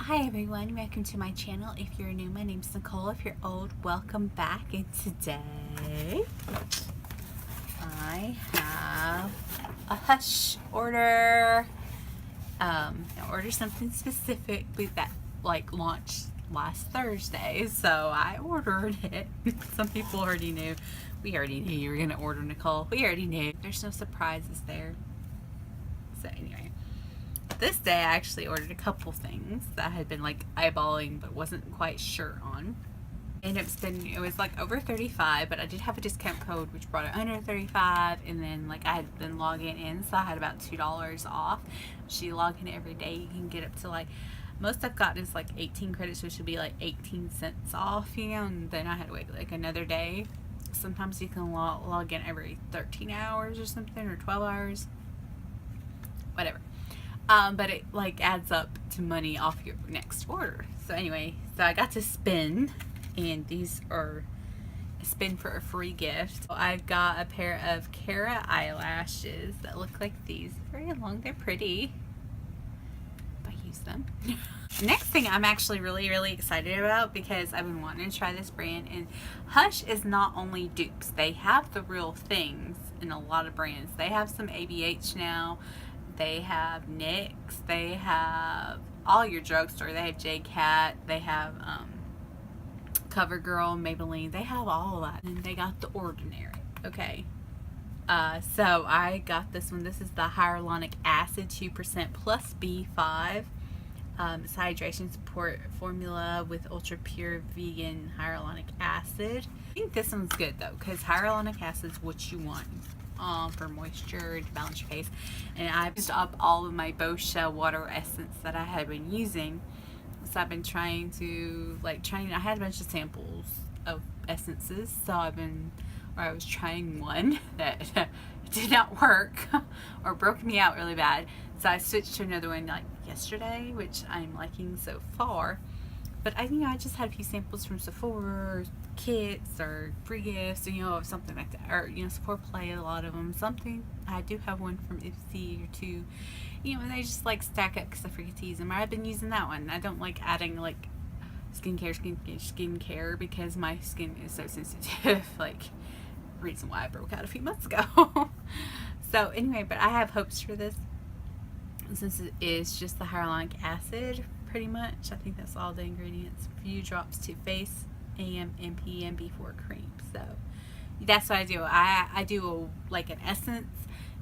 Hi everyone, welcome to my channel. If you're new, my name's Nicole. If you're old, welcome back. And today I have a Hush order. I ordered something specific that launched last Thursday, so I ordered it. Some people already knew. We already knew you were gonna order, Nicole. We already knew. There's no surprises there. So anyway. This day I actually ordered a couple things that I had been eyeballing but wasn't quite sure on. And it was over 35, but I did have a discount code which brought it under 35, and then I had been logging in, so I had about $2 off. So you log in every day, you can get up to most I've gotten is 18 credits, which would be 18 cents off, and then I had to wait another day. Sometimes you can log in every 13 hours or something, or 12 hours, whatever. But it adds up to money off your next order. So anyway, so I got to spin, and these are a spin for a free gift. So I've got a pair of Cara eyelashes that look like these. Very long, they're pretty. I use them. Next thing I'm actually really excited about, because I've been wanting to try this brand, and Hush is not only dupes. They have the real things in a lot of brands. They have some ABH now. They have NYX, they have all your drugstore, they have JCat, they have CoverGirl, Maybelline, they have all of that. And they got The Ordinary, okay. So I got this one. This is the hyaluronic acid 2% plus B5. It's hydration support formula with ultra pure vegan hyaluronic acid. I think this one's good though, because hyaluronic acid is what you want for moisture to balance your face. And I've used up all of my Boscia water essence that I had been using, so I've been trying to I had a bunch of samples of essences, so I was trying one that did not work or broke me out really bad, so I switched to another one yesterday, which I'm liking so far. But I just had a few samples from Sephora, or kits, or free gifts, or something like that. Or, Sephora Play, a lot of them. Something. I do have one from Ipsy or two. And they just stack up because I forget to use them. Or I've been using that one. I don't like adding skincare because my skin is so sensitive. Reason why I broke out a few months ago. So anyway, but I have hopes for this, since it is just the hyaluronic acid. Pretty much, I think that's all the ingredients. A few drops to face, AM and PM before cream. So that's what I do. I do an essence,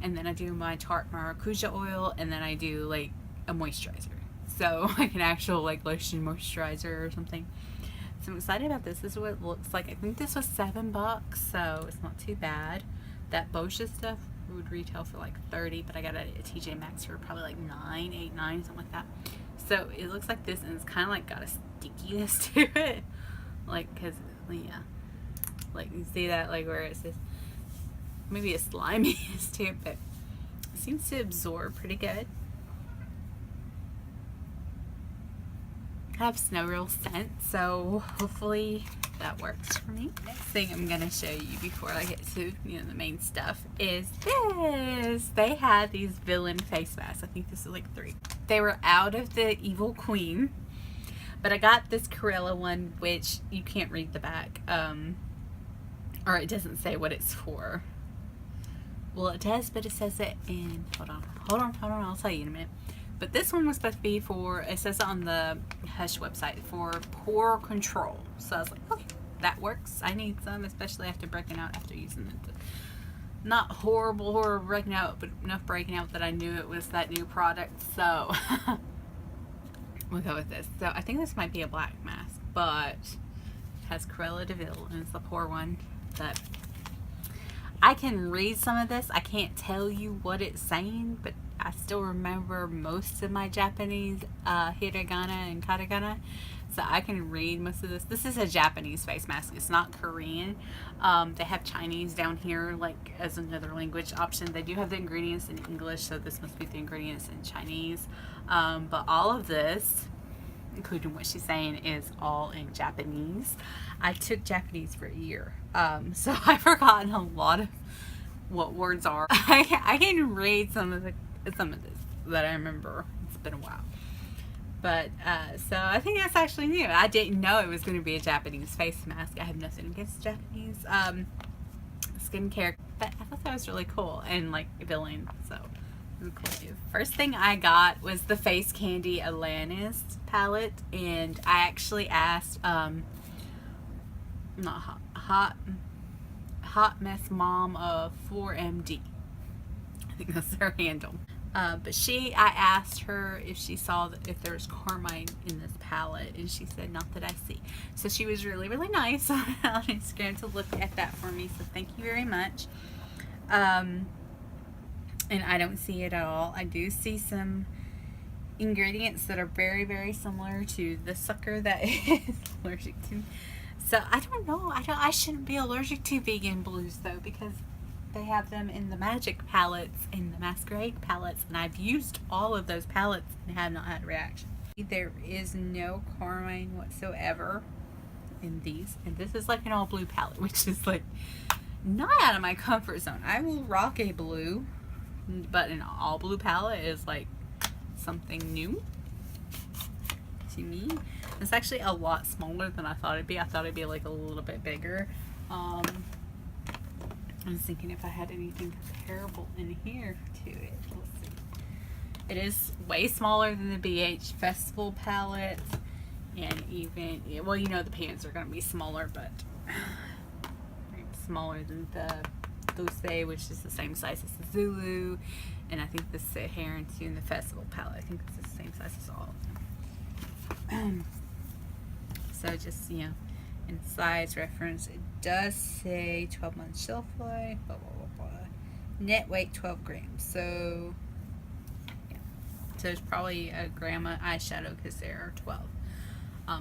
and then I do my Tarte maracuja oil, and then I do a moisturizer. So an actual lotion moisturizer or something. So I'm excited about this. This is what it looks like. I think this was $7, so it's not too bad. That Boscia stuff would retail for $30, but I got it at TJ Maxx for probably $9, $8, something like that. So it looks like this, and it's kind of got a stickiness to it, because yeah, you see that where it says maybe a sliminess to it, but it seems to absorb pretty good. I have no real scent, so hopefully that works for me. Next thing I'm gonna show you before I get to the main stuff is this. They had these villain face masks. I think this is 3. They were out of the Evil Queen, but I got this Corella one, which you can't read the back, or it doesn't say what it's for. Well, it does, but it says it in, hold on, I'll tell you in a minute. But this one was supposed to be for, it says on the Hush website, for pore control. So I was like, okay, that works. I need some, especially after breaking out after using it. Not horrible breaking out, but enough breaking out that I knew it was that new product. So we'll go with this. So I think this might be a black mask, but it has Cruella de Vil, and it's the pore one. But I can read some of this. I can't tell you what it's saying, but I still remember most of my Japanese hiragana and katakana, so I can read most of this. This is a Japanese face mask. It's not Korean. They have Chinese down here as another language option. They do have the ingredients in English, so this must be the ingredients in Chinese. But all of this, including what she's saying, is all in Japanese. I took Japanese for a year, so I've forgotten a lot of what words are. I can read some of this that I remember. It's been a while. But, so I think that's actually new. I didn't know it was going to be a Japanese face mask. I have nothing against Japanese skincare, but I thought that was really cool and like appealing. So it was cool. First thing I got was the Face Candy Atlantis palette, and I actually asked not hot mess mom of 4MD. I think that's their handle. But I asked her if she saw if there's carmine in this palette, and she said, not that I see. So she was really, really nice on Instagram to look at that for me. So thank you very much. And I don't see it at all. I do see some ingredients that are very, very similar to the sucker that is allergic to. So I don't know. I shouldn't be allergic to vegan blues though, because they have them in the Magic palettes and the Masquerade palettes, and I've used all of those palettes and have not had a reaction. There is no carmine whatsoever in these, and this is like an all blue palette, which is like not out of my comfort zone. I will rock a blue, but an all blue palette is like something new to me. It's actually a lot smaller than I thought it'd be. I thought it'd be like a little bit bigger. I was thinking if I had anything comparable in here to it. Let's see. It is way smaller than the BH Festival palette, and even, well, you know the pants are going to be smaller, but smaller than the Dulce, which is the same size as the Zulu, and I think the Saharan too in the Festival palette. I think it's the same size as all of them. So just, you know, in size reference, it does say 12 months shelf life, blah, blah, blah, blah. Net weight 12 grams. So, yeah. So it's probably a gram of eyeshadow because there are 12.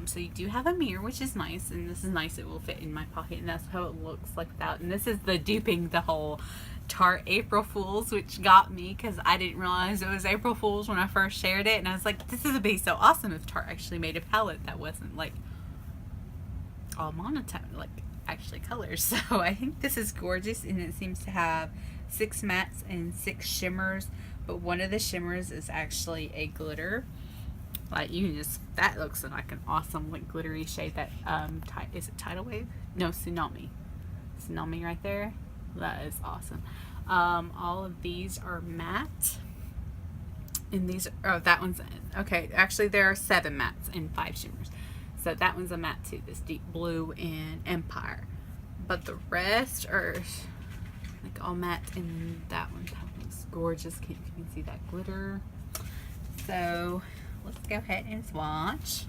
So you do have a mirror, which is nice, and this is nice. It will fit in my pocket, and that's how it looks like without. And this is the duping the whole Tarte April Fools, which got me because I didn't realize it was April Fools when I first shared it, and I was like, this would be so awesome if Tarte actually made a palette that wasn't like all monotone, like actually colors. So I think this is gorgeous, and it seems to have 6 mattes and 6 shimmers, but one of the shimmers is actually a glitter. Like, you can just, that looks like an awesome like glittery shade. That is it Tidal Wave? No, Tsunami right there. That is awesome. All of these are matte, and these, oh, that one's, okay, actually there are 7 mattes and 5 shimmers. So that one's a matte too, this deep blue and Empire. But the rest are like all matte, and that one looks gorgeous. You can see that glitter. So let's go ahead and swatch.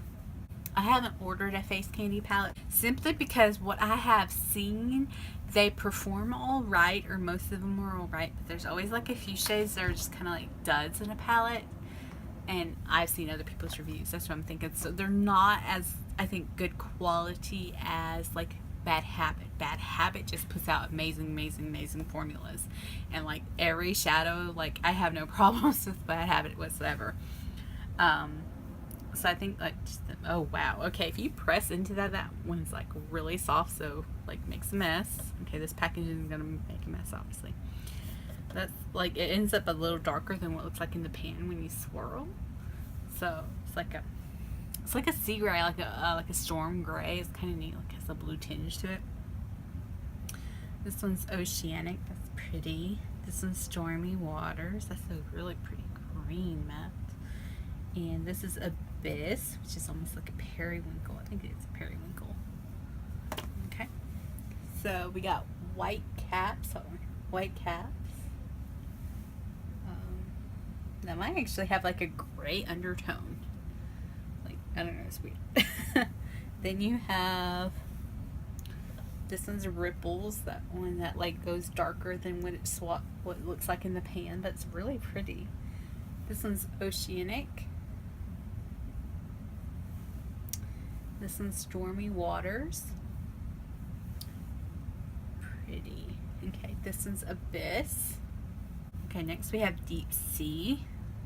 I haven't ordered a face candy palette simply because what I have seen, they perform all right, or most of them are all right, but there's always like a few shades that are just kind of like duds in a palette. And I've seen other people's reviews. That's what I'm thinking. So they're not as, I think, good quality as like Bad Habit. Bad Habit just puts out amazing formulas. And like every shadow, like I have no problems with Bad Habit whatsoever. So I think like just, oh wow. Okay, if you press into that one's like really soft, so like makes a mess. Okay, this packaging is gonna make a mess, obviously. That's like, it ends up a little darker than what it looks like in the pan when you swirl. So it's like a sea gray, like a storm gray. It's kind of neat, like it has a blue tinge to it. This one's Oceanic. That's pretty. This one's Stormy Waters. That's a really pretty green matte. And this is Abyss, which is almost like a periwinkle. I think it's a periwinkle. Okay. So we got white caps. White caps. That might actually have like a gray undertone. Like, I don't know, it's weird. Then you have, this one's Ripples, that one that like goes darker than what it looks like in the pan, but it's really pretty. This one's Oceanic. This one's Stormy Waters. Pretty. Okay, this one's Abyss. Okay, next we have Deep Sea,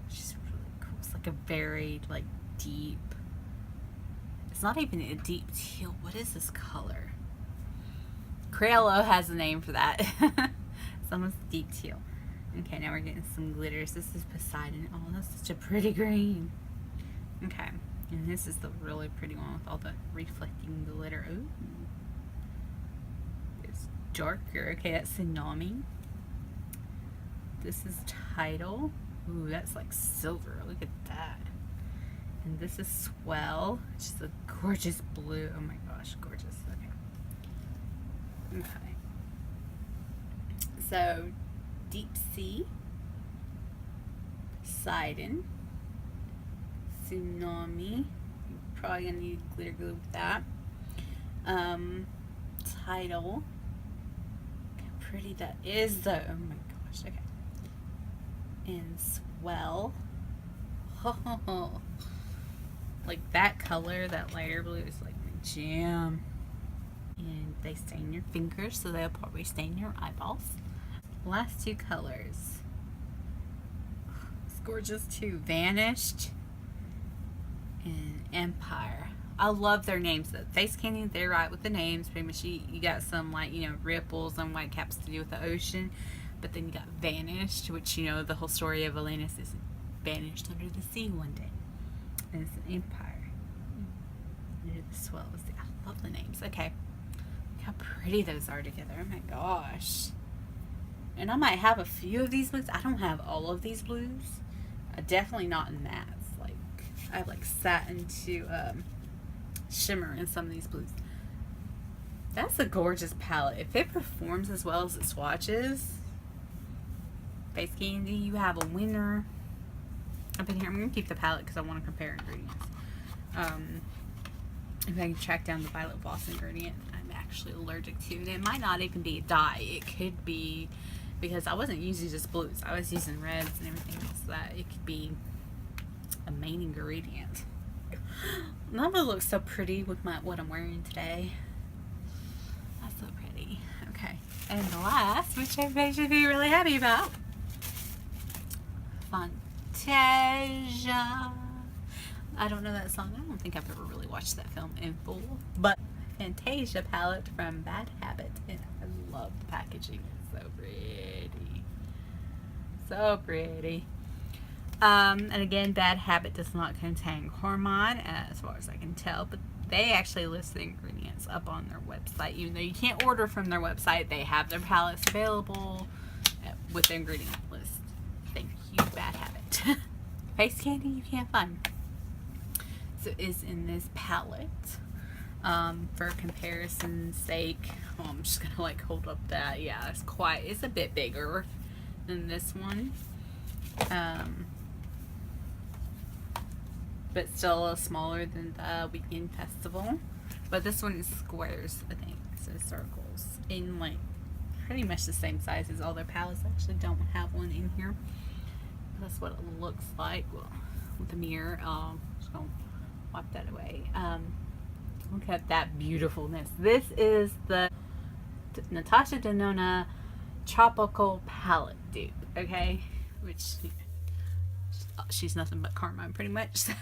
which is really cool. It's like a very like deep, it's not even a deep teal. What is this color? Crayola has a name for that. It's almost deep teal. Okay, now we're getting some glitters. This is Poseidon. Oh, that's such a pretty green. Okay, and this is the really pretty one with all the reflecting glitter. Ooh, it's darker. Okay, that's Tsunami. This is Tidal. Ooh, that's like silver. Look at that. And this is Swell, which is a gorgeous blue. Oh my gosh, gorgeous. Okay. Okay. So, Deep Sea, Sidon, Tsunami. You're probably gonna need glitter glue with that. Tidal. Look how pretty that is, though. Oh my gosh. Okay. And Swell. Oh, like that color, that lighter blue is like my jam. And they stain your fingers, so they'll probably stain your eyeballs. Last two colors. It's gorgeous too. Vanished and Empire. I love their names though. Face Candy, they're right with the names. Pretty much you got some like, you know, ripples and white caps to do with the ocean. But then you got Vanished, which, you know, the whole story of Atlantis is vanished under the sea one day. And it's an empire. Under the swell. I love the names. Okay. Look how pretty those are together. Oh my gosh. And I might have a few of these blues. I don't have all of these blues. Definitely not in mattes. Like, I like satin to shimmer in some of these blues. That's a gorgeous palette. If it performs as well as it swatches, Face Candy, you have a winner. Up in here, I'm going to keep the palette because I want to compare ingredients. If I can track down the Violet Voss ingredient I'm actually allergic to. And it might not even be a dye. It could be because I wasn't using just blues. I was using reds and everything else. That it could be a main ingredient. That one looks so pretty with what I'm wearing today. That's so pretty. Okay. And the last, which everybody should be really happy about. Fantasia. I don't know that song. I don't think I've ever really watched that film in full. But Fantasia palette from Bad Habit. And I love the packaging. It's so pretty. So pretty. And again, Bad Habit does not contain hormone, as far as I can tell. But they actually list the ingredients up on their website. Even though you can't order from their website, they have their palettes available with the ingredient list. Thank you, Bad Habit. Face Candy you can't find. So it's in this palette. For comparison's sake, I'm just gonna like hold up that. Yeah, it's a bit bigger than this one. But still smaller than the Weekend Festival. But this one is squares, I think. So circles in like pretty much the same size as all their palettes. I actually don't have one in here. That's what it looks like. Well, with the mirror, just gonna wipe that away. Look at that beautifulness. This is the Natasha Denona Tropical Palette dupe. Okay, which she's nothing but Carmine, pretty much. So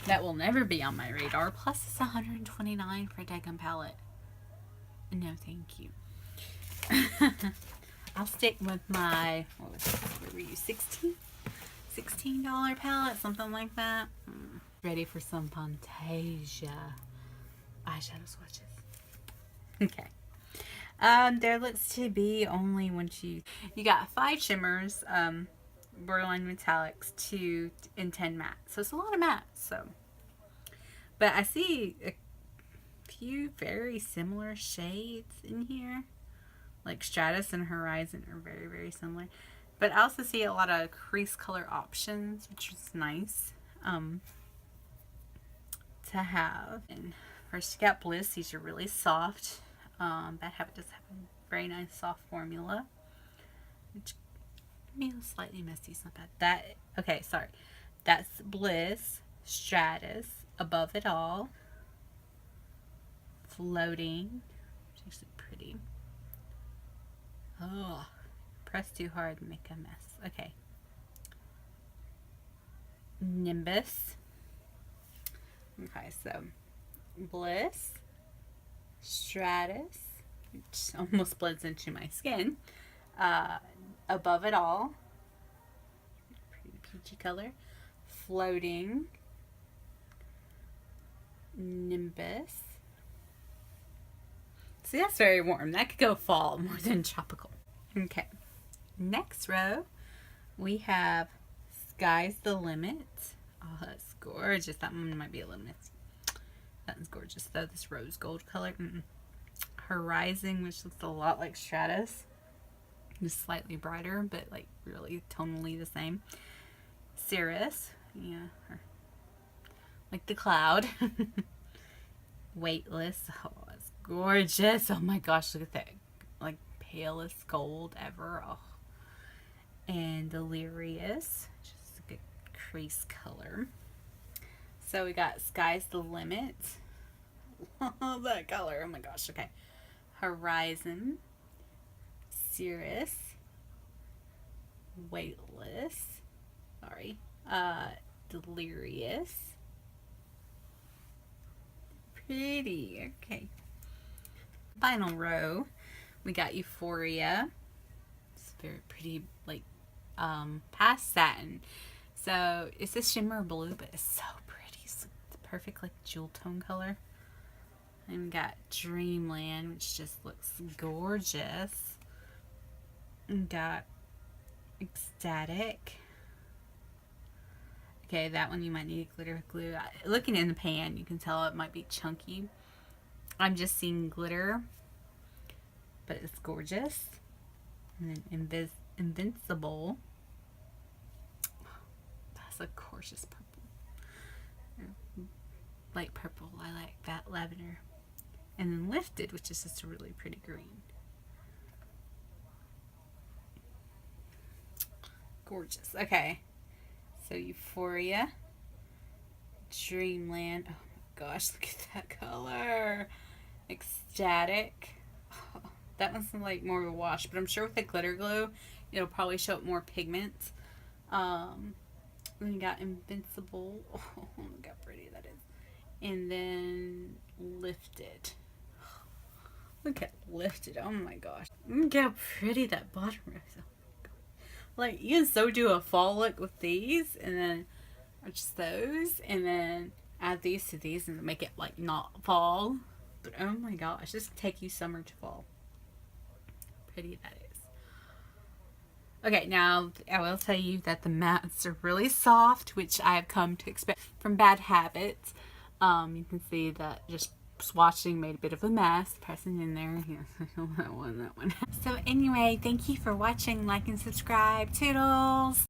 that will never be on my radar. Plus, it's $129 for a daggum palette. No, thank you. I'll stick with my, what was this? What were you, $16 palette, something like that. Ready for some Fantasia eyeshadow swatches. Okay. There looks to be only you got 5 shimmers, borderline metallics, 2 and 10 matte. So it's a lot of matte. So, but I see a few very similar shades in here. Like Stratus and Horizon are very, very similar. But I also see a lot of crease color options, which is nice to have. And first you got Bliss. These are really soft. Bad Habit does have a very nice soft formula, which maybe slightly messy. It's not bad. Okay, sorry. That's Bliss, Stratus, Above It All, Floating, which is actually pretty. Oh, press too hard and make a mess. Okay. Nimbus. Okay, so Bliss, Stratus, which almost blends into my skin. Above It All, pretty peachy color. Floating, Nimbus. See, that's very warm. That could go fall more than tropical. Okay. Next row, we have Sky's the Limit. Oh, that's gorgeous. That one might be a little messy. That one's gorgeous though, this rose gold color. Horizon, which looks a lot like Stratus. Just slightly brighter, but like really tonally the same. Cirrus, yeah, like the cloud. Weightless, oh, it's gorgeous. Oh my gosh, look at that, like palest gold ever. Oh. And Delirious, just a good crease color. So we got Sky's the Limit. Love that color. Oh my gosh. Okay. Horizon, Cirrus, Weightless. Sorry. Delirious. Pretty. Okay. Final row, we got Euphoria. It's very pretty, like past satin. So it's a shimmer blue, but it's so pretty. It's the perfect like jewel tone color. And we got Dreamland, which just looks gorgeous. And got Ecstatic. Okay, that one you might need glitter glue. Looking in the pan, you can tell it might be chunky. I'm just seeing glitter, but it's gorgeous. And then Invincible. That's a gorgeous purple. Light purple. I like that. Lavender. And then Lifted, which is just a really pretty green. Gorgeous. Okay. So Euphoria. Dreamland. Oh my gosh, look at that color. Ecstatic. Oh, that one's like more of a wash, but I'm sure with the glitter glue, it'll probably show up more pigment. Then we got Invincible. Oh, look how pretty that is. And then Lifted. Look at Lifted. Oh my gosh. Look how pretty that bottom is. Like, you can so do a fall look with these, and then or just those, and then add these to these and make it like not fall. But oh my gosh, just take you summer to fall. Pretty that is. Okay, now I will tell you that the mats are really soft, which I have come to expect from Bad Habits. You can see that just swatching made a bit of a mess, pressing in there. Yeah, that one. So anyway, thank you for watching. Like and subscribe. Toodles!